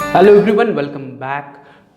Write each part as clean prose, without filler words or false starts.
Hello everyone, welcome back.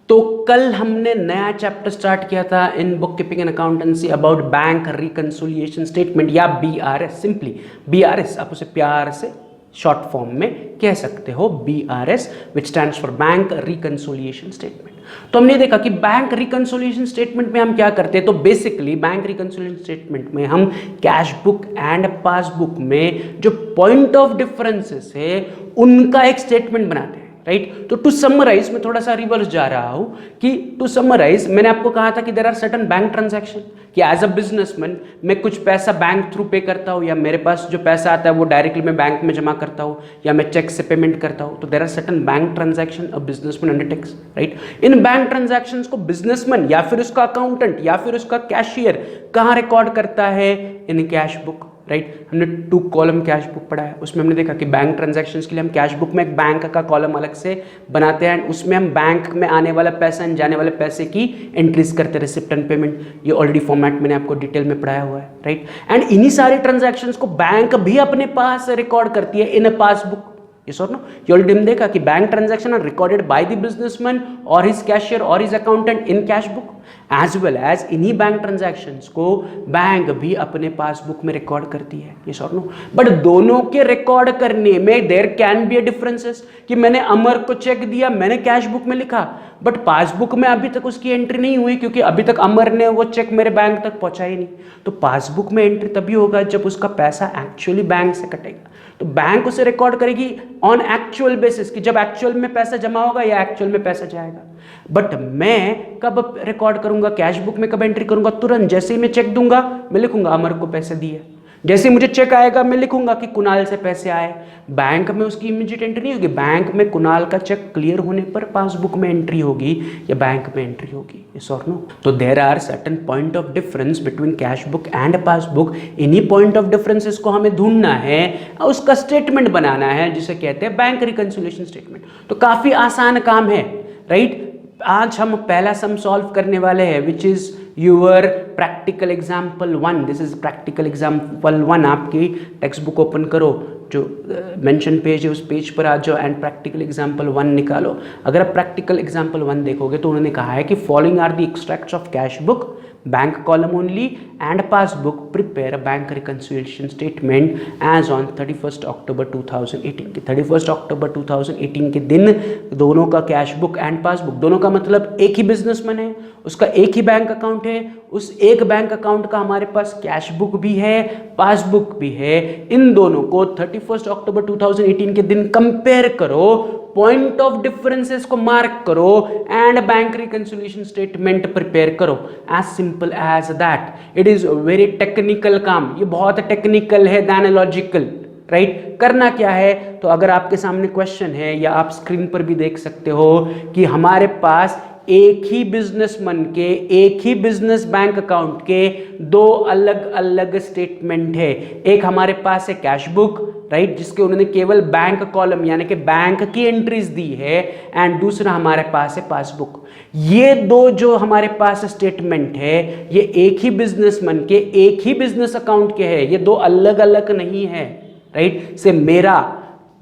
तो कल हमने नया चैप्टर स्टार्ट किया था in book keeping and accountancy about bank reconciliation statement या बीआरएस। सिंपली बीआरएस, आप उसे प्यार से शॉर्ट फॉर्म में कह सकते हो BRS, which stands for bank reconciliation statement. तो हमने देखा कि बैंक रिकंसिलिएशन स्टेटमेंट में हम क्या करते हैं। तो बेसिकली बैंक रिकंसिलिएशन स्टेटमेंट में हम कैश बुक एंड पासबुक में जो पॉइंट ऑफ डिफरेंसेस है उनका एक स्टेटमेंट बनाते हैं, राइट। तो टू समराइज, मैं थोड़ा सा रिवर्स जा रहा हूं कि टू समराइज मैंने आपको कहा था कि there are certain bank transaction, कि एज अ बिजनेसमैन मैं कुछ पैसा बैंक थ्रू पे करता हूं, या मेरे पास जो पैसा आता है वो डायरेक्टली मैं बैंक में जमा करता हूं, या मैं चेक से पेमेंट करता हूं। तो there are certain bank transaction a businessman undertakes, right. इन बैंक ट्रांजैक्शंस को बिजनेसमैन या फिर उसका अकाउंटेंट या फिर उसका कैशियर कहां रिकॉर्ड करता है? इन कैश बुक, राइट। हमने 2 कॉलम कैश बुक पढ़ा है, उसमें हमने देखा कि बैंक ट्रांजैक्शंस के लिए हम कैश बुक में एक बैंक का कॉलम अलग से बनाते हैं, उसमें हम बैंक में आने वाला पैसा एंड जाने वाले पैसे की एंट्रीज करते हैं, रिसिप्ट एंड पेमेंट। ये ऑलरेडी फॉर्मेट मैंने आपको डिटेल में पढ़ाया हुआ है, राइट। एंड इन्हीं सारे ट्रांजैक्शंस को बैंक भी अपने पास रिकॉर्ड करती है in a passbook. Yes or no? You already हमने देखा कि bank transaction are recorded by the businessman और हिज कैशियर और his accountant in cash book, as well as इन्हीं बैंक ट्रांजैक्शंस को बैंक भी अपने पासबुक में रिकॉर्ड करती है। Yes or no? बट दोनों के रिकॉर्ड करने में there can be a differences, कि मैंने अमर को चेक दिया, मैंने कैश बुक में लिखा, बट पासबुक में अभी तक उसकी एंट्री नहीं हुई क्योंकि अभी तक अमर ने वो चेक मेरे बैंक तक पहुंचा ही नहीं। तो पासबुक में एंट्री तभी होगा जब उसका पैसा एक्चुअली बैंक से कटेगा। तो बैंक उसे रिकॉर्ड करेगी ऑन एक्चुअल बेसिस, कि जब एक्चुअल में पैसा जमा होगा या एक्चुअल में पैसा जाएगा। बट मैं कब रिकॉर्ड करूंगा? कैश बुक में कब एंट्री करूंगा? तुरंत जैसे ही मैं चेक दूंगा मैं लिखूंगा अमर को पैसे दिए, जैसे मुझे चेक आएगा मैं लिखूंगा कि कुणाल से पैसे आए। बैंक में उसकी इमीडिएट एंट्री नहीं होगी, बैंक में कुणाल का चेक क्लियर होने पर पासबुक में एंट्री होगी या बैंक में एंट्री होगी। यस और नो? तो there are certain point of difference between cash book and passbook. इन्हीं पॉइंट ऑफ डिफरेंसेस को हमें ढूंढना है, उसका स्टेटमेंट बनाना है, जिसे कहते हैं बैंक रिकंसिलिएशन स्टेटमेंट। तो काफी आसान काम है, राइट। आज हम पहला सम सॉल्व करने वाले हैं, which is your practical example 1। This is practical example 1। आपकी टेक्स्ट बुक ओपन करो, जो मेंशन पेज है उस पेज पर आ जाओ एंड प्रैक्टिकल एग्जाम्पल 1 निकालो। अगर आप प्रैक्टिकल एग्जाम्पल 1 देखोगे तो उन्होंने कहा है कि following are the extracts of cash book, bank column only and passbook, prepare bank reconciliation statement as on 31 October 2018। 31 October 2018 के दिन दोनों का कैश बुक एंड पासबुक, दोनों का मतलब एक ही बिजनेसमैन है, उसका एक ही बैंक अकाउंट है, उस एक बैंक अकाउंट का हमारे पास कैश बुक भी है, पासबुक भी है। इन दोनों को 31 अक्टूबर 2018 के दिन कंपेयर करो, पॉइंट ऑफ डिफरेंसेस को मार्क करो and bank reconciliation statement prepare करो। As simple as that. It is very technical काम, ये बहुत टेक्निकल है देन लॉजिकल, राइट। करना क्या है? तो अगर आपके सामने क्वेश्चन है या आप स्क्रीन पर भी देख सकते हो कि हमारे पास एक ही बिजनेसमैन के एक ही बिजनेस बैंक अकाउंट के 2 अलग अलग स्टेटमेंट है। एक हमारे पास है कैश बुक, राइट, जिसके उन्होंने केवल बैंक कॉलम यानी कि बैंक की एंट्रीज दी है, एंड दूसरा हमारे पास है पासबुक। ये 2 जो हमारे पास स्टेटमेंट है ये एक ही बिजनेसमैन के एक ही बिजनेस अकाउंट के है, ये 2 अलग अलग नहीं है, राइट। से मेरा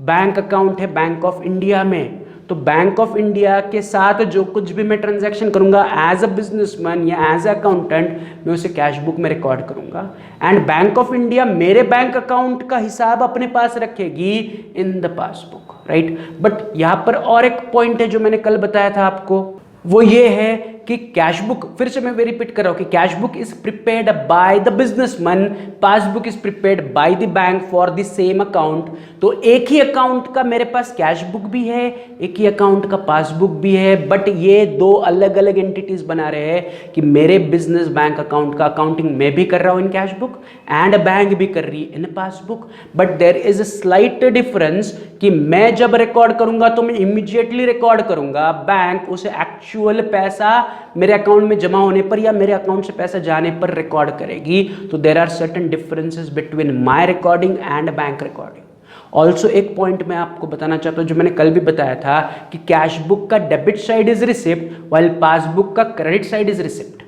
बैंक अकाउंट है बैंक ऑफ इंडिया में, तो बैंक ऑफ इंडिया के साथ जो कुछ भी मैं ट्रांजैक्शन करूंगा एज अ बिजनेसमैन या एज अ अकाउंटेंट, मैं उसे कैश बुक में रिकॉर्ड करूंगा। एंड बैंक ऑफ इंडिया मेरे बैंक अकाउंट का हिसाब अपने पास रखेगी in the passbook, right. But यहां पर और एक पॉइंट है जो मैंने कल बताया था आपको, वो ये है कि कैश बुक, फिर से मैं रिपीट कर रहा हूं कि cash book is prepared by the businessman, passbook is prepared by the bank for the same account. तो एक ही अकाउंट का मेरे पास कैश बुक भी है, एक ही अकाउंट का पासबुक भी है, बट ये 2 अलग अलग एंटिटीज बना रहे हैं कि मेरे बिजनेस बैंक अकाउंट का अकाउंटिंग मैं भी कर रहा हूं in cash book and bank भी कर रही है in passbook. But there is a slight difference कि मैं जब रिकॉर्ड करूंगा तो मैं इमीडिएटली रिकॉर्ड करूंगा, बैंक उसे एक्चुअल पैसा मेरे अकाउंट में जमा होने पर या मेरे अकाउंट से पैसा जाने पर रिकॉर्ड करेगी। तो there are certain differences between my recording and bank recording. Also एक पॉइंट मैं आपको बताना चाहता हूं जो मैंने कल भी बताया था कि कैश बुक का debit side is receipt while passbook का credit side is receipt.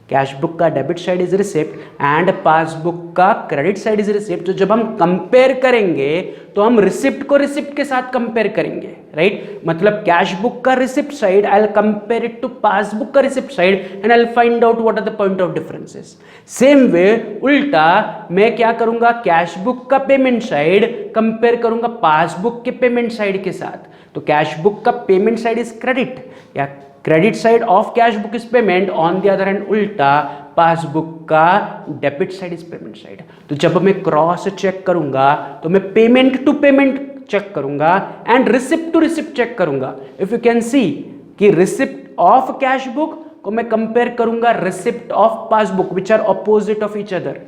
Cash book का debit side is receipt and passbook का क्रेडिट साइड इज रिसिप्ट। तो जब हम कंपेयर करेंगे तो हम रिसिप्ट को रिसिप्ट के साथ कंपेयर करेंगे, राइट? मतलब कैश बुक का receipt side I will compare it to passbook का receipt side and I will find out what are the point of differences. Same way उल्टा मैं क्या करूंगा, कैश बुक का पेमेंट साइड कंपेयर करूंगा passbook के payment side के साथ। तो कैश बुक का पेमेंट साइड इज क्रेडिट या credit side of cash book is payment, on the other hand उल्टा पासबुक का debit side is payment side. तो जब मैं क्रॉस चेक करूंगा तो मैं पेमेंट टू पेमेंट चेक करूंगा and receipt to receipt check करूंगा। इफ यू कैन सी कि रिसिप्ट ऑफ कैश बुक को मैं कंपेयर करूंगा receipt of passbook which are opposite of each other.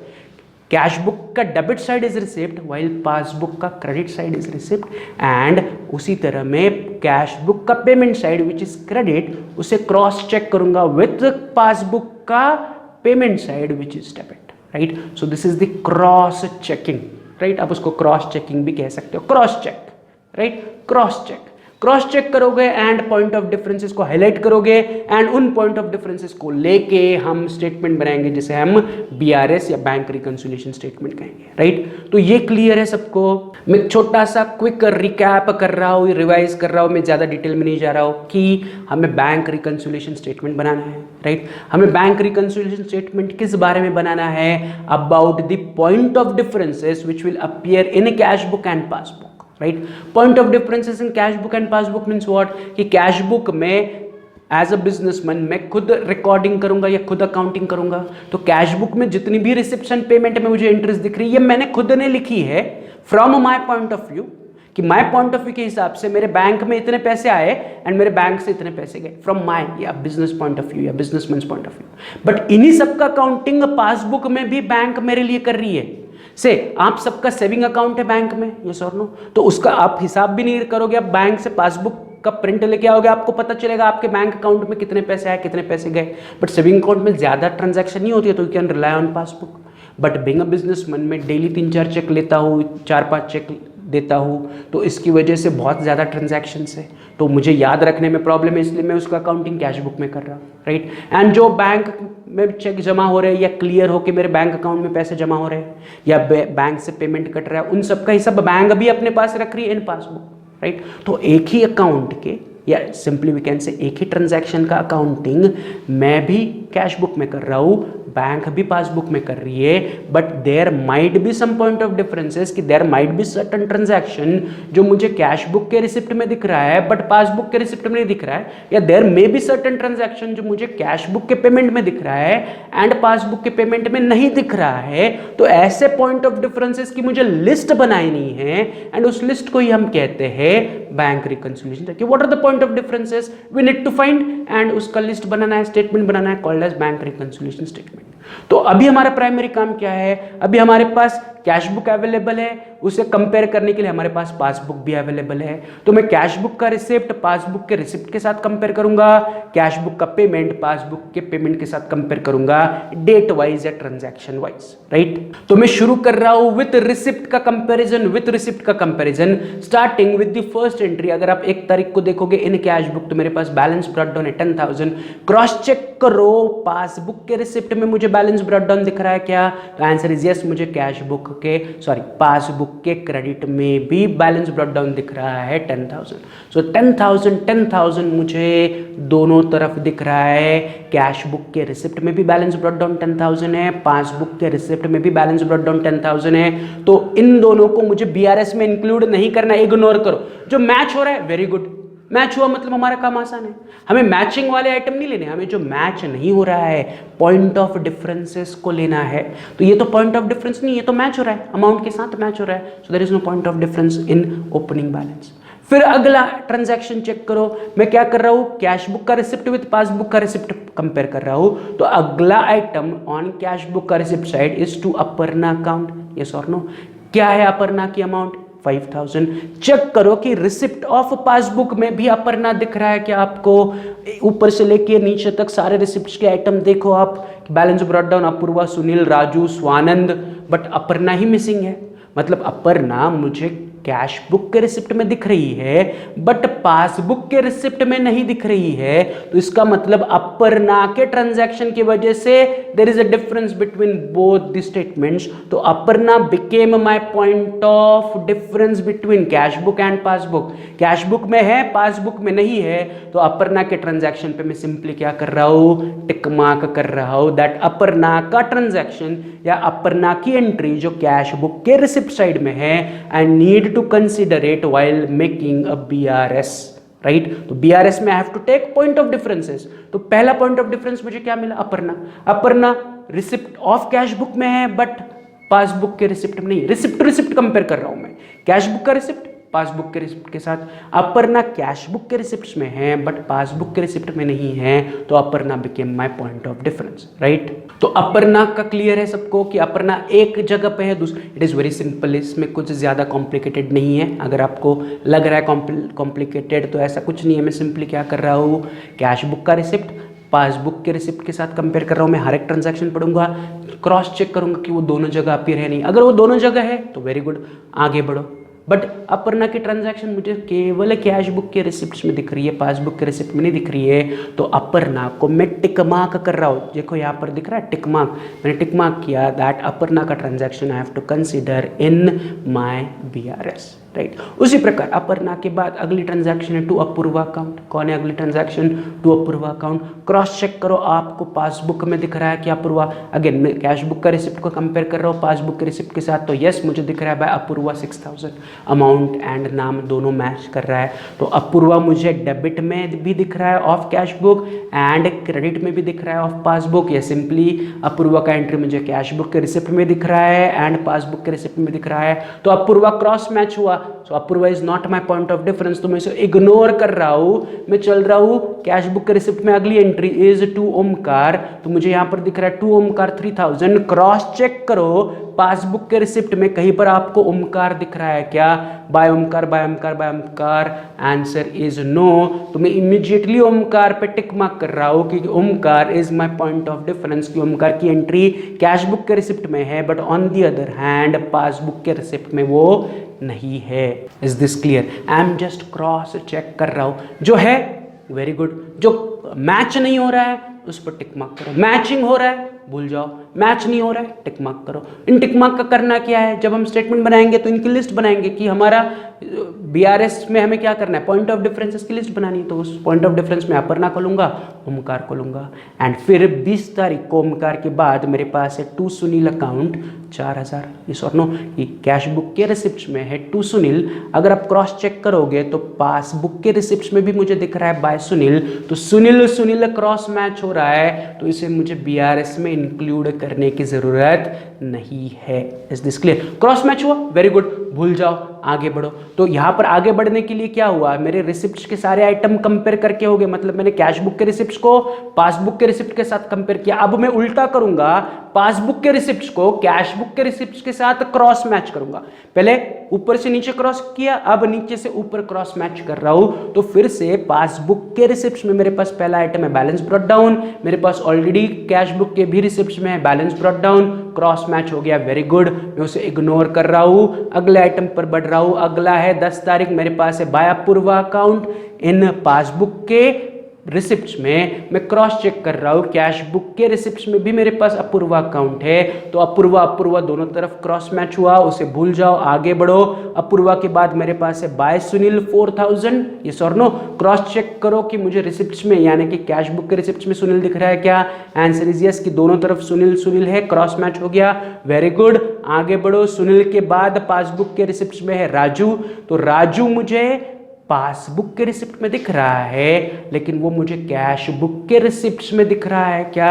Cash book का debit side is receipt while passbook का credit side is receipt and उसी तरह मैं cash book का payment side which is credit उसे क्रॉस चेक करूंगा with passbook का payment side which is debit, right? So this is the cross checking, right? आप उसको क्रॉस चेकिंग भी कह सकते हो, cross check, right? Cross check cross check करोगे एंड पॉइंट ऑफ डिफरेंसेस को हाईलाइट करोगे एंड उन पॉइंट ऑफ डिफरेंसेस को लेके हम स्टेटमेंट बनाएंगे जिसे हम बीआरएस या बैंक रिकंसिलिएशन स्टेटमेंट कहेंगे, राइट? तो ये क्लियर है सबको? मैं छोटा सा क्विक रिकैप कर रहा हूँ, रिवाइज कर रहा हूँ, मैं ज़्यादा डिटेल में नहीं जा रहा हूँ कि हमें बैंक रिकंसिलिएशन स्टेटमेंट बनाना है, राइट? हमें बैंक रिकंसिलिएशन स्टेटमेंट किस बारे में बनाना है? About the point of differences which will appear in cash book and passbook, right? Point of differences in cash book and passbook means what? कि cash book में as a businessman मैं खुद recording करूंगा या खुद अकाउंटिंग करूंगा। तो cash book में जितनी भी रिसिप्शन पेमेंट में मुझे इंटरेस्ट दिख रही है मैंने खुद ने लिखी है from my point of view, कि माई पॉइंट ऑफ व्यू के हिसाब से मेरे बैंक में इतने पैसे आए एंड मेरे बैंक से इतने पैसे गए, फ्रॉम माई या बिजनेस पॉइंट ऑफ व्यू या businessman point of view. But इन्हीं सबका अकाउंटिंग पासबुक में भी बैंक मेरे लिए कर रही है। से आप सबका सेविंग अकाउंट है बैंक में, यस और नो? तो उसका आप हिसाब भी नहीं करोगे, आप बैंक से पासबुक का प्रिंट लेके आओगे, आपको पता चलेगा आपके बैंक अकाउंट में कितने पैसे आए कितने पैसे गए। बट सेविंग अकाउंट में ज्यादा ट्रांजैक्शन नहीं होती है तो you can rely on passbook. But being a businessman मैं डेली 3-4 चेक लेता हूँ, 4-5 चेक देता हूँ, तो इसकी वजह से बहुत ज़्यादा ट्रांजैक्शंस है, तो मुझे याद रखने में प्रॉब्लम है, इसलिए मैं उसका अकाउंटिंग कैश बुक में कर रहा हूँ, राइट? एंड जो बैंक में चेक जमा हो रहे हैं या क्लियर होकर मेरे बैंक अकाउंट में पैसे जमा हो रहे हैं या बैंक से पेमेंट कट रहा है, उन सब का हिसाब बैंक भी अपने पास रख रही है इन पासबुक, राइट? तो एक ही अकाउंट के या सिंपली वी कैन से एक ही ट्रांजैक्शन का अकाउंटिंग मैं भी कैश बुक में कर रहा हूँ, बैंक भी पासबुक में कर रही है। But there might be some point of differences कि there might be certain transaction जो मुझे कैश बुक के रिसिप्ट में दिख रहा है बट पासबुक के रिसिप्ट में नहीं दिख रहा है, या there may be certain transaction जो मुझे कैश बुक के पेमेंट में दिख रहा है एंड पासबुक के पेमेंट में नहीं दिख रहा है। तो ऐसे पॉइंट ऑफ डिफरेंसेस की मुझे लिस्ट बनानी है एंड उस लिस्ट को ही हम कहते हैं बैंक रिकंसिलिएशन। कि what are the point of differences we need to find and उसका लिस्ट बनाना है, स्टेटमेंट बनाना है, called as bank reconciliation statement. तो अभी हमारा प्राइमरी काम क्या है? अभी हमारे पास कैश बुक अवेलेबल है, उसे कंपेयर करने के लिए हमारे पास पासबुक भी अवेलेबल है। तो मैं कैश बुक का रिसिप्ट पासबुक के रिसिप्ट के साथ कंपेयर करूंगा, कैश बुक का पेमेंट पासबुक के पेमेंट के साथ कंपेयर करूंगा, डेट वाइज या ट्रांजैक्शन वाइज, राइट? तो मैं शुरू कर रहा हूं विथ रिसिप्ट का कंपैरिजन, विथ रिसिप्ट का comparison starting with the first entry. अगर आप 1 तारीख को देखोगे इन कैश बुक तो मेरे पास बैलेंस ब्रॉट डाउन है 10,000। क्रॉस चेक करो पासबुक के रिसिप्ट में मुझे बैलेंस ब्रॉट डाउन दिख रहा है क्या? तो आंसर इज यस, मुझे कैश बुक के पासबुक के क्रेडिट में भी बैलेंस ब्रॉट डाउन दिख रहा है 10,000। सो 10,000 मुझे दोनों तरफ दिख रहा है। कैश बुक के रिसिप्ट में भी बैलेंस ब्रॉट डाउन 10,000 है, पासबुक के रिसिप्ट में भी बैलेंस ब्रॉट डाउन 10,000 है। तो इन दोनों को मुझे बीआरएस में इंक्लूड नहीं करना, इग्नोर करो। जो मैच हो रहा है वेरी गुड, मैच हुआ मतलब हमारा काम आसान है। हमें मैचिंग वाले आइटम नहीं लेने, हमें जो मैच नहीं हो रहा है पॉइंट ऑफ डिफरेंसेस को लेना है। तो ये तो पॉइंट ऑफ डिफरेंस नहीं, ये तो मैच हो रहा है, अमाउंट के साथ मैच हो रहा है। So there is no point of difference in opening balance. फिर अगला ट्रांजैक्शन चेक करो, मैं क्या कर रहा हूं? कैश बुक का रिसिप्ट विद पासबुक का रिसिप्ट कंपेयर कर रहा हूं। तो अगला आइटम ऑन कैश बुक का receipt side is to Aparna account, yes और नो? क्या है अपर्णा की अमाउंट? 5,000। चेक करो कि रिसिप्ट ऑफ पासबुक में भी अपर्णा दिख रहा है क्या आपको? ऊपर से लेके नीचे तक सारे रिसिप्ट्स के आइटम देखो आप, balance brought down Apoorva, Sunil, Raju, Swanand, but Aparna ही मिसिंग है। मतलब अपर्णा मुझे कैश बुक के रिसिप्ट में दिख रही है बट पासबुक के रिसिप्ट में नहीं दिख रही है, तो इसका मतलब अपर्णा के ट्रांजैक्शन की वजह से there is a difference between both the statements. तो Aparna became my point of difference between cash book and passbook. Cash book में है, पासबुक में नहीं है, तो अपर्णा के ट्रांजैक्शन पे मैं सिंपली क्या कर रहा हूं, टिक मार्क कर रहा हूं दैट अपर्णा का ट्रांजैक्शन या अपर्णा की एंट्री जो कैश बुक के रिसिप्ट साइड में है, I need to consider it while making a BRS, right. तो बीआरएस में I have to take point of differences. तो पहला पॉइंट ऑफ डिफरेंस मुझे क्या मिला, Aparna receipt of cash book में है बट पासबुक के रिसिप्ट में नहीं। रिसिप्ट टू रिसिप्ट कंपेयर कर रहा हूं मैं, कैश बुक का रिसिप्ट पासबुक के रिसिप्ट के साथ। अपर्णा कैश बुक के रिसिप्ट में है बट पासबुक के रिसिप्ट में नहीं है, तो Aparna became my point of difference, right. तो अपर्णा का क्लियर है सबको कि अपर्णा एक जगह पे है, दूसरी। इट इज वेरी सिंपल, इसमें कुछ ज्यादा कॉम्प्लिकेटेड नहीं है। अगर आपको लग रहा है कॉम्प्लिकेटेड तो ऐसा कुछ नहीं है। मैं सिंपली क्या कर रहा हूँ, कैश बुक का रिसिप्ट पासबुक के रिसिप्ट के साथ कंपेयर कर रहा हूँ। मैं हर एक ट्रांजैक्शन पढ़ूंगा, क्रॉस चेक करूंगा कि वो दोनों जगह अपीयर है नहीं। अगर वो दोनों जगह है तो वेरी गुड, आगे बढ़ो। बट अपर्णा की ट्रांजैक्शन मुझे केवल कैश बुक के रिसिप्ट्स में दिख रही है, पासबुक के रिसिप्ट में नहीं दिख रही है, तो अपर्णा को मैं टिक मार्क कर रहा हूँ। देखो यहाँ पर दिख रहा है टिक मार्क, मैंने टिक मार्क किया दैट अपर्णा का transaction I have to consider in my BRS, right. उसी प्रकार अपर्णा के बाद अगली ट्रांजैक्शन है टू अपूर्वा अकाउंट। कौन है अगली transaction, to Apoorva account. Cross check करो, आपको पासबुक में दिख रहा है कि अपूर्वा, अगेन मैं कैश बुक का रिसिप्ट को कंपेयर कर रहा हूँ पासबुक के रिसिप्ट के साथ, तो यस मुझे दिख रहा है बाय अपूर्वा 6000। अमाउंट एंड नाम दोनों मैच कर रहा है, तो अपूर्वा मुझे डेबिट में भी दिख रहा है of cash book and credit में भी दिख रहा है ऑफ पासबुक। या सिंपली अपूर्वा का एंट्री मुझे कैश बुक के रिसिप्ट में दिख रहा है एंड पासबुक के रिसिप्ट में दिख रहा है, तो अपूर्वा क्रॉस मैच हुआ। So Apurva is not my point of difference, तो मैं इसे इग्नोर कर रहा हूं। मैं चल रहा हूं कैश बुक के रिसिप्ट में अगली एंट्री इज टू ओमकार, तो मुझे यहां पर दिख रहा है टू ओमकार 3000। क्रॉस चेक करो पासबुक के रिसिप्ट में कहीं पर आपको ओमकार दिख रहा है क्या, by Omkar by Omkar by Omkar, answer is no. तो मैं इमीडिएटली ओमकार पे टिक मार्क कर रहा हूं क्योंकि Omkar is my point of difference, कि ओमकार की एंट्री कैश बुक के रिसिप्ट में है but on the other hand passbook के रिसिप्ट में वो नहीं है। Is this clear? I am just cross check कर रहा हूं, जो है वेरी गुड, जो मैच नहीं हो रहा है उस पर टिक मार्क करो। मैचिंग हो रहा है भूल जाओ, मैच नहीं हो रहा है टिक मार्क करो। इन टिक मार्क का करना क्या है, जब हम स्टेटमेंट बनाएंगे तो इनकी लिस्ट बनाएंगे कि हमारा बीआरएस में हमें क्या करना है, पॉइंट ऑफ डिफरेंसेस की लिस्ट बनानी है। तो उस पॉइंट ऑफ डिफरेंस में अपर्णा को लूंगा, ओमकार को लूंगा एंड फिर 20 तारीख को ओमकार के बाद मेरे पास है टू सुनील अकाउंट 4000। इस और नो कि कैश बुक के रिसिप्ट में है टू सुनील। अगर आप क्रॉस चेक करोगे तो पासबुक के रिसिप्ट में भी मुझे दिख रहा है बाय सुनील, तो सुनील सुनील क्रॉस मैच हो रहा है, तो इसे मुझे बीआरएस में इंक्लूड करने की जरूरत नहीं है। Is this clear? Cross match हुआ, वेरी गुड, भूल जाओ, आगे बढ़ो। तो यहां पर आगे बढ़ने के लिए क्या हुआ, मेरे रिसिप्ट्स के सारे आइटम कंपेयर करके हो गए, मतलब मैंने कैश बुक के रिसिप्ट्स को पासबुक के रिसिप्ट के साथ कंपेयर किया। अब मैं उल्टा करूंगा, पासबुक के रिसिप्ट्स को कैश बुक के रिसिप्ट्स के साथ क्रॉस मैच करूंगा। पहले ऊपर से नीचे क्रॉस किया, अब नीचे से ऊपर क्रॉस मैच कर रहा हूं। तो फिर से पासबुक के रिसिप्ट्स में मेरे पास पहला आइटम है बैलेंस ब्रॉट डाउन, मेरे पास ऑलरेडी कैश बुक के भी रिसिप्ट्स में है balance brought down, cross match हो गया, वेरी गुड। मैं उसे इग्नोर कर रहा हूं, अगले आइटम पर बढ़ रहा हूं। अगला है 10 तारीख, मेरे पास है by Apoorva account. In passbook के रिसिप्ट्स में मैं क्रॉस चेक कर रहा हूं, कैश बुक के रिसिप्ट्स में भी मेरे पास अपूर्वा अकाउंट है, तो अपूर्वा अपूर्वा दोनों तरफ क्रॉस मैच हुआ, उसे भूल जाओ, आगे बढ़ो। अपूर्वा के बाद मेरे पास है बाय सुनील 4000, ये सॉर नो, क्रॉस चेक करो कि मुझे रिसिप्ट्स में यानी कि कैश बुक के रिसिप्ट्स में सुनील दिख रहा है क्या, आंसर इज यस, कि दोनों तरफ सुनील सुनील है, क्रॉस मैच हो गया, वेरी गुड, आगे बढ़ो। सुनील के बाद पासबुक के रिसिप्ट्स में है राजू, तो राजू मुझे पासबुक के रिसिप्ट में दिख रहा है लेकिन वो मुझे कैश बुक के रिसिप्ट्स में दिख रहा है क्या,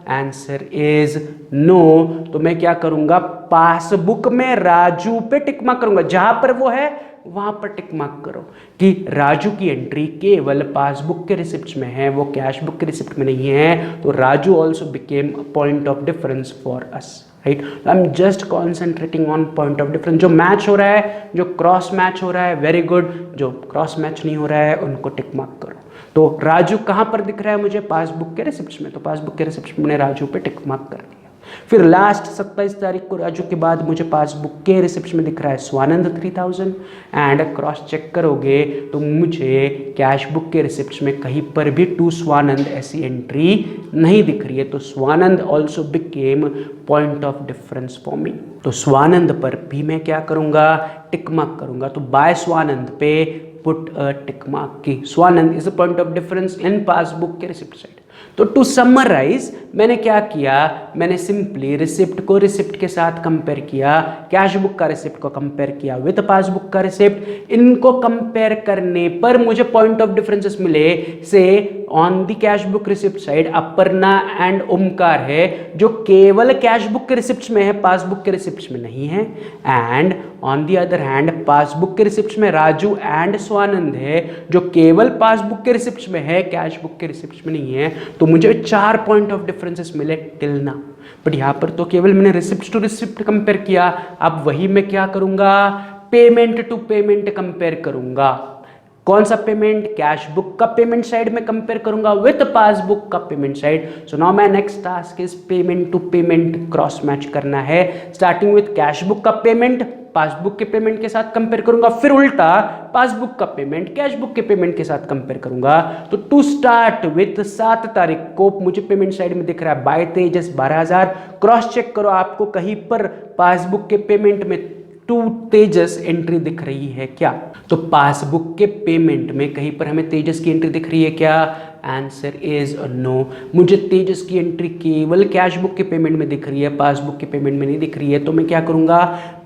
आंसर इज नो। तो मैं क्या करूंगा, पासबुक में राजू पे टिक मार्क करूंगा, जहां पर वो है वहां पर टिक मार्क करो कि राजू की एंट्री केवल पासबुक के रिसिप्ट्स में है, वो कैश बुक के रिसिप्ट में नहीं है, तो Raju also became a point of difference for us, right. I am just concentrating on point of difference. जो मैच हो रहा है, जो क्रॉस मैच हो रहा है, वेरी गुड, जो क्रॉस मैच नहीं हो रहा है उनको टिक मार्क करो। तो राजू कहां पर दिख रहा है मुझे, पासबुक के रिसिप्ट्स में, तो पासबुक के रिसिप्ट्स में राजू पे टिक मार्क कर दिया। फिर लास्ट 27 तारीख को राजू के बाद मुझे पासबुक के रिसिप्ट में दिख रहा है स्वानंद 3000 एंड क्रॉस चेक करोगे तो मुझे कैश बुक के रिसिप्ट में कहीं पर भी टू स्वानंद ऐसी एंट्री नहीं दिख रही है। तो Swanand also became point of difference for me. तो स्वानंद पर भी मैं क्या करूंगा, टिक मार्क करूंगा। तो बाय स्वानंद पे पुट अ टिक मार्क की Swanand is a point of difference in passbook के रिसिप्ट साइड। तो टू समराइज मैंने क्या किया, मैंने सिंपली रिसिप्ट को रिसिप्ट के साथ कंपेयर किया, कैश बुक का रिसिप्ट को कंपेयर किया विद पासबुक का रिसिप्ट। इनको कंपेयर करने पर मुझे पॉइंट ऑफ डिफरेंसेस मिले से on the cash book receipt side Aparna and Omkar है जो केवल कैश बुक के रिसिप्ट में है, पासबुक के रिसिप्ट में नहीं है। And on the other hand passbook के रिसिप्ट में राजू एंड स्वानंद है जो केवल पासबुक के रिसिप्ट में है, कैश बुक के रिसिप्ट में नहीं है। तो मुझे 4 पॉइंट ऑफ डिफरेंसेस मिले टिल नाउ। बट यहां पर तो केवल मैंने रिसिप्ट टू रिसिप्ट कंपेयर किया। अब वही मैं क्या करूंगा, पेमेंट टू पेमेंट कंपेयर करूंगा। कौन सा पेमेंट, कैश बुक का पेमेंट साइड में कंपेयर करूंगा विद पासबुक का payment side. So now my next task is payment to payment cross match करना है, स्टार्टिंग विद कैश बुक का पेमेंट पासबुक के पेमेंट के साथ कंपेयर करूंगा, फिर उल्टा पासबुक का पेमेंट कैश बुक के पेमेंट के साथ कंपेयर करूंगा। तो टू स्टार्ट विथ 7 तारीख को मुझे पेमेंट साइड में दिख रहा है बाय तेजस 12,000। क्रॉस चेक करो आपको कहीं पर पासबुक के पेमेंट में टू तेजस एंट्री दिख रही है क्या। तो पासबुक के पेमेंट में कहीं पर हमें तेजस की एंट्री दिख रही है क्या, आंसर इज नो। मुझे तेजस की एंट्री केवल कैश बुक के पेमेंट में दिख रही है, पासबुक के पेमेंट में नहीं दिख रही है। तो मैं क्या करूंगा,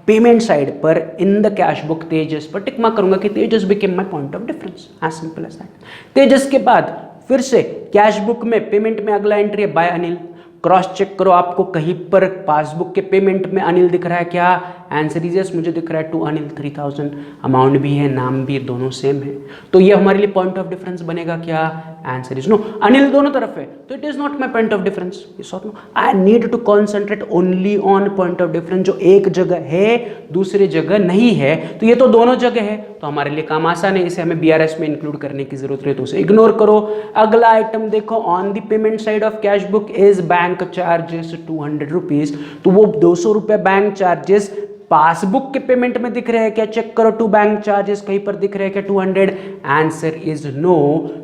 पेमेंट साइड पर in the cash book Tejas पर टिक मार्क करूंगा कि Tejas became my point of difference, as simple as that. Tejas के बाद फिर से कैश बुक में पेमेंट में अगला एंट्री है बाय अनिल। क्रॉस चेक करो आपको कहीं पर पासबुक के पेमेंट में अनिल दिख रहा है क्या, आंसर इज यस, मुझे दिख रहा है टू अनिल 3000। अमाउंट भी है, नाम भी, दोनों सेम है। तो ये हमारे लिए पॉइंट ऑफ डिफरेंस बनेगा क्या, आंसर इज नो। अनिल दोनों तरफ है तो it is not my point of difference, yes और no. I need to concentrate only on point of difference जो एक जगह है दूसरी जगह नहीं है। तो ये तो दोनों जगह है तो हमारे लिए काम आसान है, इसे हमें BRS में इंक्लूड करने की जरूरत है तो उसे इग्नोर करो। अगला आइटम देखो, on the payment side of cash book is bank charges 200 rupees. तो वो 200 रुपए बैंक चार्जेस पासबुक के पेमेंट में दिख रहे हैं क्या, चेक करो। टू बैंक चार्जेस कहीं पर दिख रहे हैं क्या, 200, आंसर इज नो।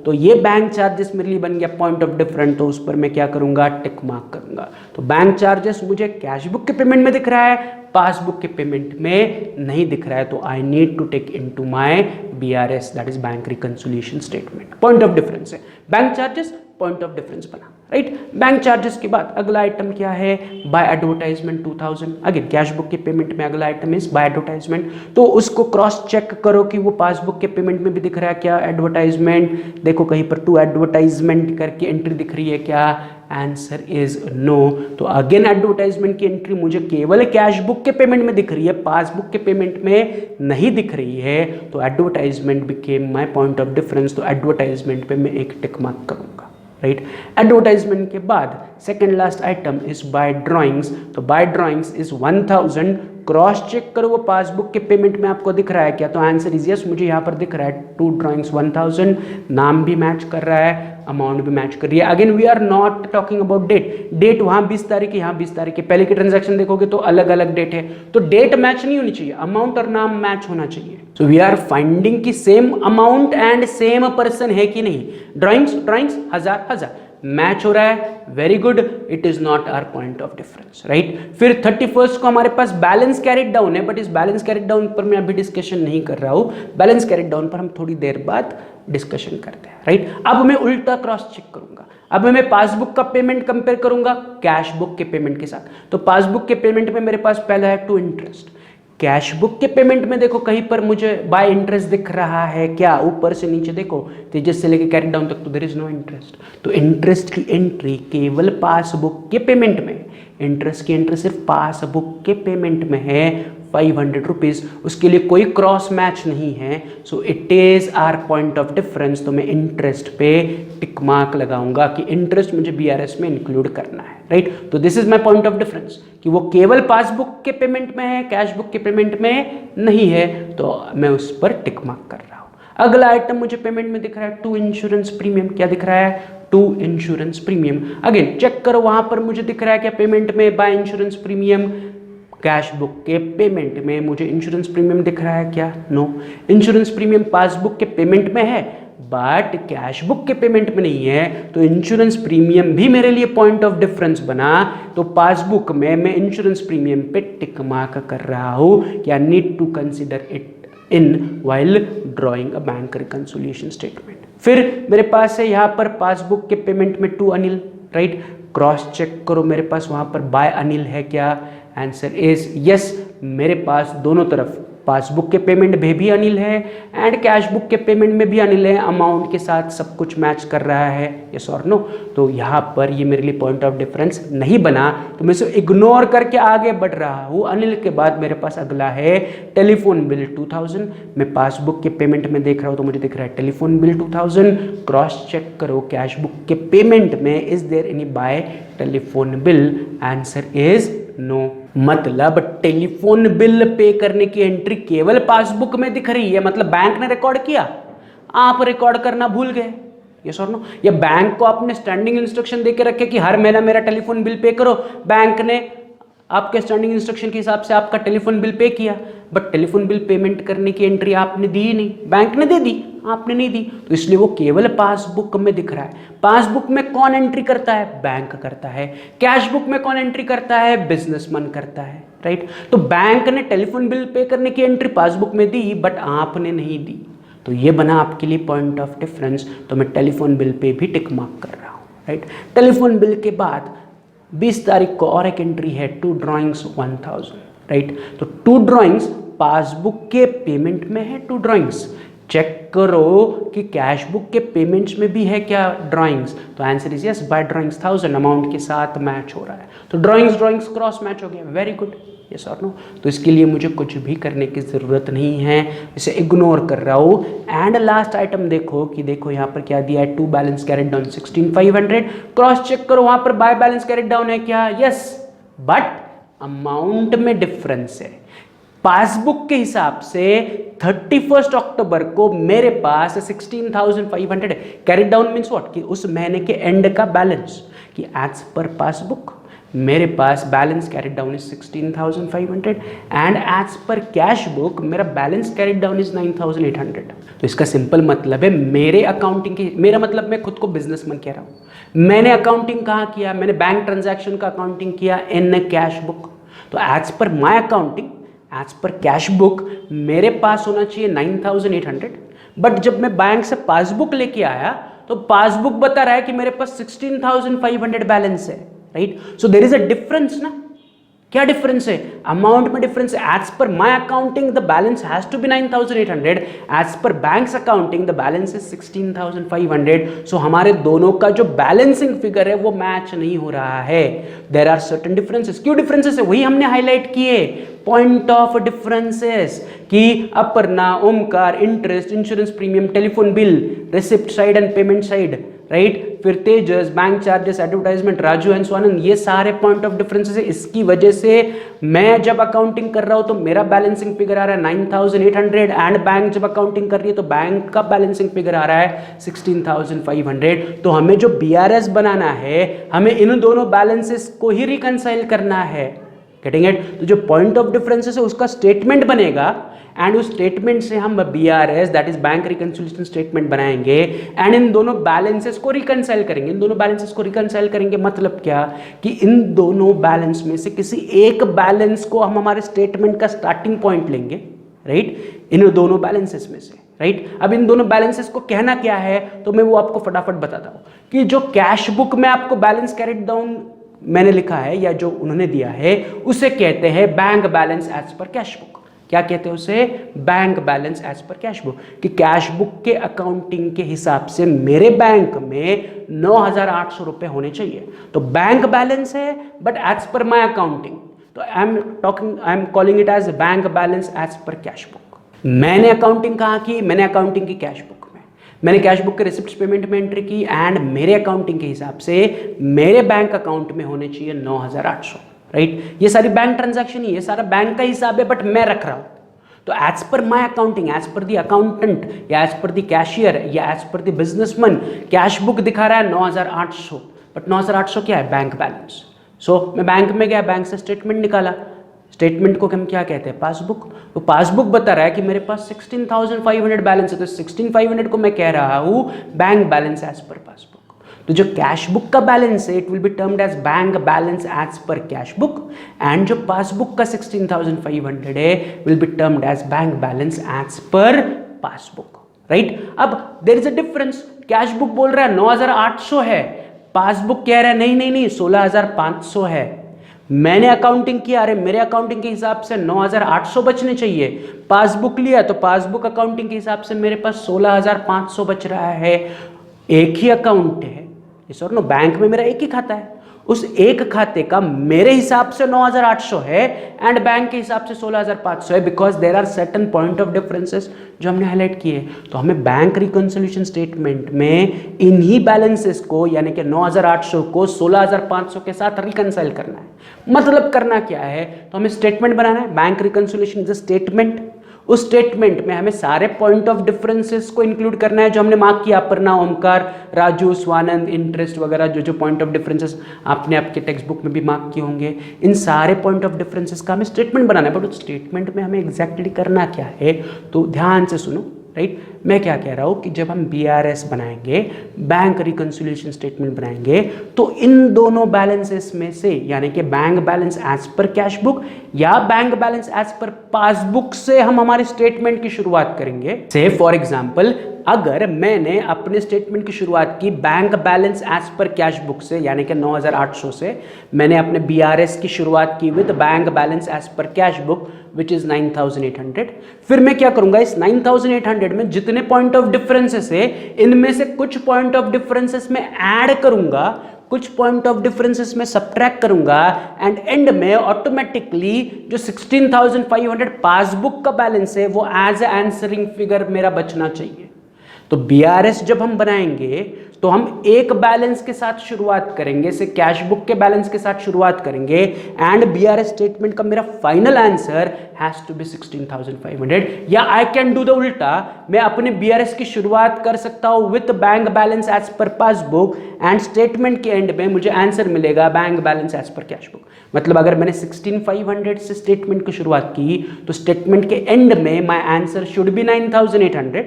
तो ये बैंक चार्जेस मेरे लिए बन गया पॉइंट ऑफ डिफरेंस, तो उस पर मैं क्या करूंगा, टिक मार्क करूंगा। तो बैंक चार्जेस मुझे कैश बुक के पेमेंट में दिख रहा है, पासबुक के पेमेंट में नहीं दिख रहा है। तो I need to take into my BRS, that is bank reconciliation statement. Point of difference है bank charges, point of difference बना, राइट। बैंक चार्जेस के बाद अगला आइटम क्या है, by advertisement 2000। Again cash book के पेमेंट में अगला आइटम इज बाय एडवर्टाइजमेंट। तो उसको क्रॉस चेक करो कि वो पासबुक के पेमेंट में भी दिख रहा है क्या, एडवर्टाइजमेंट। देखो कहीं पर टू एडवर्टाइजमेंट करके एंट्री दिख रही है क्या, आंसर इज नो। तो अगेन एडवर्टाइजमेंट की एंट्री मुझे केवल कैश बुक के पेमेंट में दिख रही है, पासबुक के पेमेंट में नहीं दिख रही है। तो advertisement became my point of difference. तो एडवर्टाइजमेंट पे मैं एक टिक मार्क करूंगा, राइट। एडवर्टाइजमेंट के बाद second last item is by drawings. तो by drawings is 1000। Cross check करो वो पासबुक के पेमेंट में आपको दिख रहा है क्या, तो आंसर इज यस, मुझे यहाँ पर दिख रहा है टू ड्राइंग्स 1000। नाम भी मैच कर रहा है, अमाउंट भी मैच कर रही है। Again we are not talking about date. Date वहाँ 20 तारीख है, यहाँ 20 तारीख है। पहले की ट्रांजैक्शन देखोगे तो अलग अलग डेट है, तो डेट मैच नहीं होनी चाहिए, अमाउंट और नाम मैच होना चाहिए। सो वी आर फाइंडिंग कि same amount and same person है कि नहीं। ड्राइंग्स 1000 मैच हो रहा है, very good, it is not our point of difference, right. फिर 31 को हमारे पास बैलेंस कैरिड डाउन है, बट इस बैलेंस कैरिड डाउन पर मैं अभी डिस्कशन नहीं कर रहा हूं। बैलेंस कैरिड डाउन पर हम थोड़ी देर बाद डिस्कशन करते हैं, राइट। अब मैं उल्टा क्रॉस चेक करूंगा। अब मैं पासबुक का पेमेंट कंपेयर करूंगा कैश बुक के पेमेंट के साथ। तो पासबुक के पेमेंट में मेरे पास पहला है टू इंटरेस्ट। कैश बुक के पेमेंट में देखो कहीं पर मुझे बाय इंटरेस्ट दिख रहा है क्या, ऊपर से नीचे देखो, तेजस से लेके कैरी डाउन तक तो देयर इज नो इंटरेस्ट। तो इंटरेस्ट की एंट्री केवल पासबुक के पेमेंट में, इंटरेस्ट की एंट्री सिर्फ पासबुक के पेमेंट में है 500 रुपीज। उसके लिए कोई क्रॉस मैच नहीं है, so it is our point of difference. तो मैं इंटरेस्ट पे टिक मार्क लगाऊंगा कि इंटरेस्ट मुझे BRS में इंक्लूड करना है, राइट। तो this is my point of difference कि वो केवल पासबुक के पेमेंट में है, कैश बुक के पेमेंट में नहीं है, तो मैं उस पर टिक मार्क कर रहा हूं। अगला आइटम मुझे पेमेंट में दिख रहा है टू इंश्योरेंस प्रीमियम। क्या दिख रहा है? To insurance premium. Again check करो, वहां पर मुझे दिख रहा है क्या पेमेंट में by insurance premium? Cash book के पेमेंट में मुझे इंश्योरेंस प्रीमियम दिख रहा है क्या? नो। इंश्योरेंस प्रीमियम पासबुक के पेमेंट में है बट कैश बुक के पेमेंट में नहीं है, तो इंश्योरेंस प्रीमियम भी मेरे लिए पॉइंट ऑफ डिफरेंस बना। तो पासबुक में मैं इंश्योरेंस प्रीमियम पे टिक मार्क कर रहा हूं कि I need to consider it in while drawing a bank reconciliation statement. फिर मेरे पास है यहाँ पर पासबुक के पेमेंट में to Anil, right. Cross check करो मेरे पास वहां पर बाय अनिल है क्या? आंसर इज यस, मेरे पास दोनों तरफ पासबुक के पेमेंट में भी अनिल है एंड कैश बुक के पेमेंट में भी अनिल है। अमाउंट के साथ सब कुछ मैच कर रहा है, यस और नो। तो यहाँ पर ये मेरे लिए पॉइंट ऑफ डिफरेंस नहीं बना, तो मैं इसे इग्नोर करके आगे बढ़ रहा हूँ। अनिल के बाद मेरे पास अगला है टेलीफोन बिल 2000। मैं पासबुक के पेमेंट में देख रहा हूँ तो मुझे दिख रहा है टेलीफोन बिल 2000। क्रॉस चेक करो कैश बुक के पेमेंट में is there any by telephone bill? Answer is no. मतलब टेलीफोन बिल पे करने की एंट्री केवल पासबुक में दिख रही है, मतलब बैंक ने रिकॉर्ड किया, आप रिकॉर्ड करना भूल गए, यस और नो। या बैंक को आपने स्टैंडिंग इंस्ट्रक्शन देके रखे कि हर महीना मेरा टेलीफोन बिल पे करो, बैंक ने आपके स्टैंडिंग इंस्ट्रक्शन के हिसाब से आपका टेलीफोन बिल पे किया, बट टेलीफोन बिल पेमेंट करने की एंट्री आपने दी ही नहीं, बैंक ने दे दी, आपने नहीं दी, तो इसलिए वो केवल पासबुक में दिख रहा है। पासबुक में कौन एंट्री करता है? बैंक करता है। कैश बुक में कौन एंट्री करता है? बिजनेसमैन करता है, राइट। तो बैंक ने टेलीफोन बिल पे करने की एंट्री पासबुक में दी बट आपने नहीं दी, तो ये बना आपके लिए पॉइंट ऑफ डिफरेंस। तो मैं टेलीफोन बिल पे भी टिक मार्क कर रहा हूँ, राइट। टेलीफोन बिल के बाद 20 तारीख को और एक एंट्री है टू ड्रॉइंग्स 1000, राइट। तो टू ड्रॉइंग्स पासबुक के पेमेंट में है, टू ड्रॉइंग्स चेक करो कि कैश बुक के पेमेंट्स में भी है क्या ड्राइंग्स? तो answer is yes, by drawings 1000 amount के साथ मैच हो रहा है, तो ड्राइंग्स क्रॉस मैच हो गया, वेरी गुड, यस और नो। तो इसके लिए मुझे कुछ भी करने की जरूरत नहीं है, इसे इग्नोर कर रहा हूँ। एंड लास्ट आइटम देखो कि देखो यहाँ पर क्या दिया है, to balance carried down 16500। Cross check करो वहां पर बाय बैलेंस कैरेट डाउन है क्या? यस, बट अमाउंट में डिफरेंस है। पासबुक के हिसाब से 31 अक्टूबर को मेरे पास 16,500 कैरेट डाउन मीन्स व्हाट, कि उस महीने के एंड का बैलेंस, कि एज पर पासबुक मेरे पास balance carried down is 16,500 and as per cash book मेरा बैलेंस कैरेट डाउन इज 9,800। तो इसका सिंपल मतलब है मेरे अकाउंटिंग की, मेरा मतलब मैं खुद को बिजनेसमैन कह रहा हूं, मैंने अकाउंटिंग कहाँ किया? मैंने बैंक ट्रांजैक्शन का अकाउंटिंग किया इन कैश बुक। तो as per my accounting, as per cash book मेरे पास होना चाहिए 9,800, बट जब मैं बैंक से पासबुक लेके आया तो पासबुक बता रहा है कि मेरे पास 16,500 बैलेंस है, right. So there is a difference ना। क्या डिफरेंस है? अमाउंट में डिफरेंस है। As per my accounting the balance has to be 9,800, as per bank's accounting the balance is 16,500। सो हमारे दोनों का जो बैलेंसिंग फिगर है वो मैच नहीं हो रहा है। There are certain differences. क्यों डिफरेंसेस है? वही हमने हाईलाइट किए, पॉइंट ऑफ डिफरेंसेस, कि Aparna, Omkar, interest, insurance premium, telephone bill, receipt side and payment side, right. फिर Tejas, bank charges, advertisement, Raju and Swanand, ये सारे पॉइंट ऑफ डिफरेंसेस है। इसकी वजह से मैं जब अकाउंटिंग कर रहा हूं तो मेरा बैलेंसिंग फिगर आ रहा है 9,800 एंड बैंक जब अकाउंटिंग कर रही है तो बैंक का बैलेंसिंग फिगर आ रहा है 16,500। तो हमें जो बीआरएस बनाना है, हमें इन दोनों बैलेंसेस को ही रिकंसाइल करना है, गेटिंग इट। तो जो पॉइंट ऑफ डिफरेंसेस है उसका स्टेटमेंट बनेगा एंड उस स्टेटमेंट से हम BRS that is bank reconciliation statement बनाएंगे एंड इन दोनों बैलेंसेस को रिकंसाइल करेंगे। इन दोनों बैलेंसेस को रिकंसाइल करेंगे मतलब क्या, कि इन दोनों बैलेंस में से किसी एक बैलेंस को हम हमारे स्टेटमेंट का स्टार्टिंग पॉइंट लेंगे, राइट, इन दोनों बैलेंसेस में से, राइट। अब इन दोनों बैलेंसेस को कहना क्या है तो मैं वो आपको फटाफट बताता हूं कि जो कैश बुक में आपको बैलेंस कैरेट डाउन मैंने लिखा है या जो उन्होंने दिया है उसे कहते हैं bank balance as per cash book. क्या कहते हैं उसे? Bank balance as per cash book, कि कैश बुक के अकाउंटिंग के हिसाब से मेरे बैंक में 9,800 रुपए होने चाहिए, तो बैंक बैलेंस है but as per my accounting, तो I am calling it as bank balance as per cash book. मैंने अकाउंटिंग कहाँ की? मैंने अकाउंटिंग की कैश बुक में, मैंने कैश बुक के रिसिप्ट पेमेंट में एंट्री की एंड मेरे अकाउंटिंग के हिसाब से मेरे बैंक अकाउंट में होने चाहिए 9,800, राइट। ये सारी बैंक ट्रांजैक्शन ही है, सारा बैंक का हिसाब है बट मैं रख रहा हूं। तो as per my accounting, as पर दी अकाउंटेंट या एज पर दी कैशियर या एज पर दी बिजनेसमैन कैश बुक दिखा रहा है 9,800, बट 9,800 क्या है? Bank balance. सो मैं बैंक में गया, बैंक से स्टेटमेंट निकाला, स्टेटमेंट को हम क्या कहते हैं? पासबुक। तो पासबुक बता रहा है कि मेरे पास 16,500 बैलेंस है, तो 16,500 को मैं कह रहा हूं bank balance as per passbook. तो जो कैश बुक का बैलेंस है it will be termed as bank balance as per cash book, and जो पासबुक का 16,500 है will be termed as bank balance as per passbook, right. अब there is a difference, cash book बोल रहा है 9,800 है, पासबुक कह रहा है नहीं नहीं नहीं 16,500 है। मैंने अकाउंटिंग किया, अरे मेरे अकाउंटिंग के हिसाब से 9,800 बचने चाहिए, पासबुक लिया तो पासबुक अकाउंटिंग के हिसाब से मेरे पास 16,500 बच रहा है। एक ही अकाउंट है, इस और नो, बैंक में मेरा एक ही खाता है, उस एक खाते का मेरे हिसाब से 9,800 है एंड बैंक के हिसाब से 16,500 है, because there are certain point of differences जो हमने हाईलाइट किए। तो हमें बैंक रिकंसिलिएशन स्टेटमेंट में इन्हीं बैलेंसेस को यानी कि 9,800 को 16,500 के साथ रिकंसाइल करना है। मतलब करना क्या है? तो हमें स्टेटमेंट बनाना है, bank reconciliation is a statement. उस स्टेटमेंट में हमें सारे पॉइंट ऑफ डिफरेंसेस को इंक्लूड करना है जो हमने मार्क किया, अपर्णा, ओमकार, राजू, स्वानंद, इंटरेस्ट वगैरह, जो पॉइंट ऑफ डिफरेंसेस आपने आपके टेक्स्ट बुक में भी मार्क किए होंगे, इन सारे पॉइंट ऑफ डिफरेंसेस का हमें स्टेटमेंट बनाना है। बट उस स्टेटमेंट में हमें एग्जैक्टली करना क्या है, तो ध्यान से सुनो, राइट। मैं क्या कह रहा हूं कि जब हम BRS बनाएंगे, बैंक रिकंसिलिएशन स्टेटमेंट बनाएंगे, तो इन दोनों बैलेंसेस में से यानी कि bank balance as per cash book या bank balance as per passbook से हम हमारे स्टेटमेंट की शुरुआत करेंगे। से फॉर एग्जांपल अगर मैंने अपने स्टेटमेंट की शुरुआत की bank balance as per cash book से यानी कि 9,800 से, मैंने अपने BRS की शुरुआत की with bank balance as per cash book which is 9,800। फिर मैं क्या करूंगा, इस 9,800 में जितने पॉइंट ऑफ डिफरेंसेस है इनमें से कुछ पॉइंट ऑफ डिफरेंसेस में ऐड करूंगा, कुछ पॉइंट ऑफ डिफरेंसेस में सब्ट्रैक्ट करूंगा, एंड एंड में ऑटोमेटिकली जो 16,500 पासबुक का बैलेंस है वो एज ए आंसरिंग फिगर मेरा बचना चाहिए। तो BRS जब हम बनाएंगे तो हम एक बैलेंस के साथ शुरुआत करेंगे, से कैश बुक के बैलेंस के साथ शुरुआत करेंगे, एंड BRS स्टेटमेंट का मेरा final answer has to be 16,500। या आई कैन डू द उल्टा, मैं अपने BRS की शुरुआत कर सकता हूं with bank balance as per passbook and statement के एंड में मुझे आंसर मिलेगा bank balance as per cash book. मतलब अगर मैंने 16,500 से स्टेटमेंट की शुरुआत की तो स्टेटमेंट के एंड में माई आंसर शुड बी 9,800,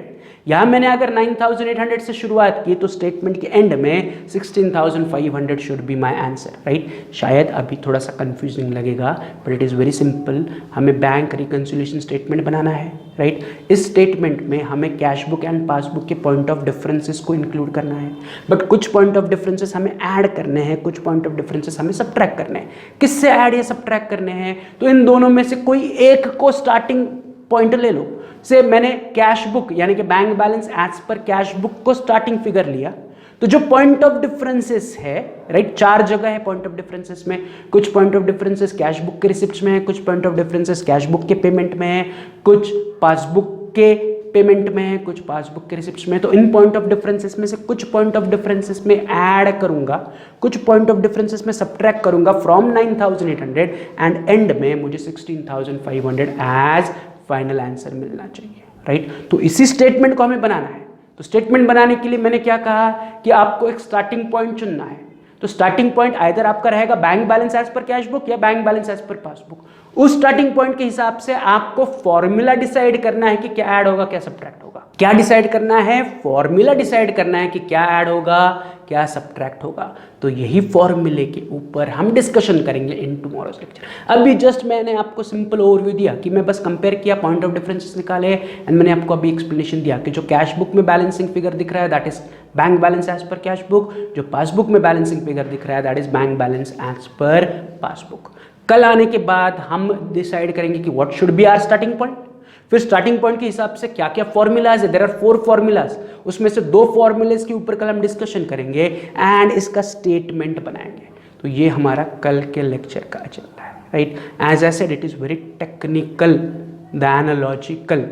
या मैंने अगर 9,800 से शुरुआत की तो स्टेटमेंट के एंड में 16,500 should be my answer, right. शायद अभी थोड़ा सा कंफ्यूजिंग लगेगा but it is very simple. हमें बैंक रिकंसिलिएशन स्टेटमेंट बनाना है, राइट। इस स्टेटमेंट में हमें कैश बुक एंड पासबुक के पॉइंट ऑफ डिफरेंसेस को इंक्लूड करना है, बट कुछ पॉइंट ऑफ डिफरेंसेस हमें ऐड करने हैं, कुछ पॉइंट ऑफ डिफरेंसेस हमें सब्ट्रैक्ट करने हैं। किससे ऐड या सब्ट्रैक्ट करने हैं? तो इन दोनों में से कोई एक को स्टार्टिंग पॉइंट ले लो। से मैंने कैश बुक यानी कि bank balance as per cash book को स्टार्टिंग फिगर लिया, तो जो पॉइंट ऑफ डिफरेंसेस है, राइट, 4 जगह है पॉइंट ऑफ डिफरेंसेस में। कुछ point of differences cash book के रिसिप्ट्स में है, कुछ point of differences cash book के पेमेंट में है, कुछ पासबुक के पेमेंट में है, कुछ पासबुक के रिसिप्ट्स में। तो इन पॉइंट ऑफ डिफरेंसेस में से कुछ पॉइंट ऑफ डिफरेंसेस में ऐड करूंगा, कुछ पॉइंट ऑफ डिफरेंसेस में सब्ट्रैक्ट करूंगा फ्रॉम 9,800 एंड एंड में मुझे 16,500 एज फाइनल आंसर मिलना चाहिए, राइट। तो इसी स्टेटमेंट को हमें बनाना है। तो स्टेटमेंट बनाने के लिए मैंने क्या कहा कि आपको एक स्टार्टिंग पॉइंट चुनना है। तो स्टार्टिंग पॉइंट आइदर आपका रहेगा bank balance as per cash book या bank balance as per passbook. उस स्टार्टिंग पॉइंट के हिसाब से आपको फॉर्मूला डिसाइड करना है कि क्या ऐड होगा क्या सब्ट्रैक्ट होगा। क्या डिसाइड करना है? फॉर्मूला डिसाइड करना है कि क्या ऐड होगा क्या सब्ट्रैक्ट होगा। तो यही फॉर्मूले के ऊपर हम डिस्कशन करेंगे इन टुमारोज लेक्चर। अभी जस्ट मैंने आपको सिंपल ओवरव्यू दिया कि मैं बस कंपेयर किया, पॉइंट ऑफ डिफरेंसेस निकाले, एंड मैंने आपको अभी एक्सप्लेनेशन दिया कि जो कैश बुक में बैलेंसिंग फिगर दिख रहा है that is bank balance as per cash book, जो पासबुक में बैलेंसिंग फिगर दिख रहा है that is bank balance as per passbook. कल आने के बाद हम डिसाइड करेंगे कि what should be our starting point. फिर स्टार्टिंग पॉइंट के हिसाब से क्या क्या फॉर्मूलाज है, देयर आर 4 फॉर्मूलाज, उसमें से 2 फॉर्मूलेज के ऊपर कल हम डिस्कशन करेंगे एंड इसका स्टेटमेंट बनाएंगे। तो ये हमारा कल के लेक्चर का एजेंडा है, right. As I said it is very technical than logical.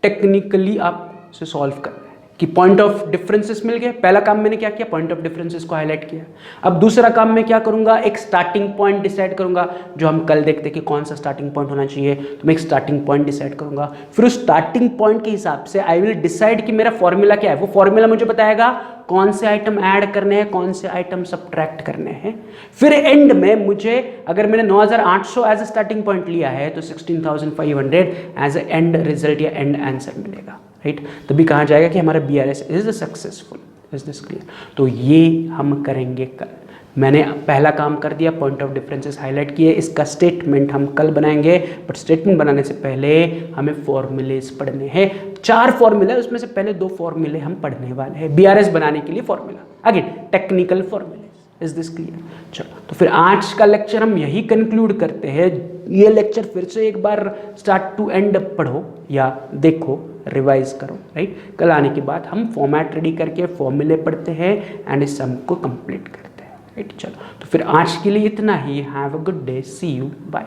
Technically आप से सॉल्व करना है, कि पॉइंट ऑफ डिफरेंसेस मिल गए। पहला काम मैंने क्या किया, पॉइंट ऑफ डिफरेंसेस को हाईलाइट किया। अब दूसरा काम मैं क्या करूंगा, एक स्टार्टिंग पॉइंट डिसाइड करूंगा, जो हम कल देखते कि कौन सा स्टार्टिंग पॉइंट होना चाहिए, तो मैं एक स्टार्टिंग पॉइंट डिसाइड करूंगा। फिर उस स्टार्टिंग पॉइंट के हिसाब से आई विल डिसाइड कि मेरा फॉर्मूला क्या है। वो फॉर्मूला मुझे बताएगा कौन से आइटम ऐड करने हैं, कौन से आइटम सब्ट्रैक्ट करने हैं। फिर एंड में मुझे, अगर मैंने 9800 एज ए स्टार्टिंग पॉइंट लिया है, तो 16500 एज ए एंड रिजल्ट या एंड आंसर मिलेगा, राइट। तभी कहा जाएगा कि हमारा BRS is successful. Is this clear? तो ये हम करेंगे कल। मैंने पहला काम कर दिया, पॉइंट ऑफ डिफरेंसेस हाईलाइट किए। इसका स्टेटमेंट हम कल बनाएंगे, बट स्टेटमेंट बनाने से पहले हमें फॉर्मूलेस पढ़ने हैं। 4 फॉर्मूले, उसमें से पहले 2 फॉर्मूले हम पढ़ने वाले हैं BRS बनाने के लिए। फॉर्मूला अगेन टेक्निकल फॉर्मूले। Is this clear? चलो, तो फिर आज का लेक्चर हम यही कंक्लूड करते हैं। ये लेक्चर फिर से एक बार स्टार्ट टू एंड पढ़ो या देखो, रिवाइज करो, राइट। कल आने के बाद हम फॉर्मेट रेडी करके फॉर्मूले पढ़ते हैं एंड इस सम को कंप्लीट करते हैं, राइट। चलो, तो फिर आज के लिए इतना ही। Have a good day, see you, bye.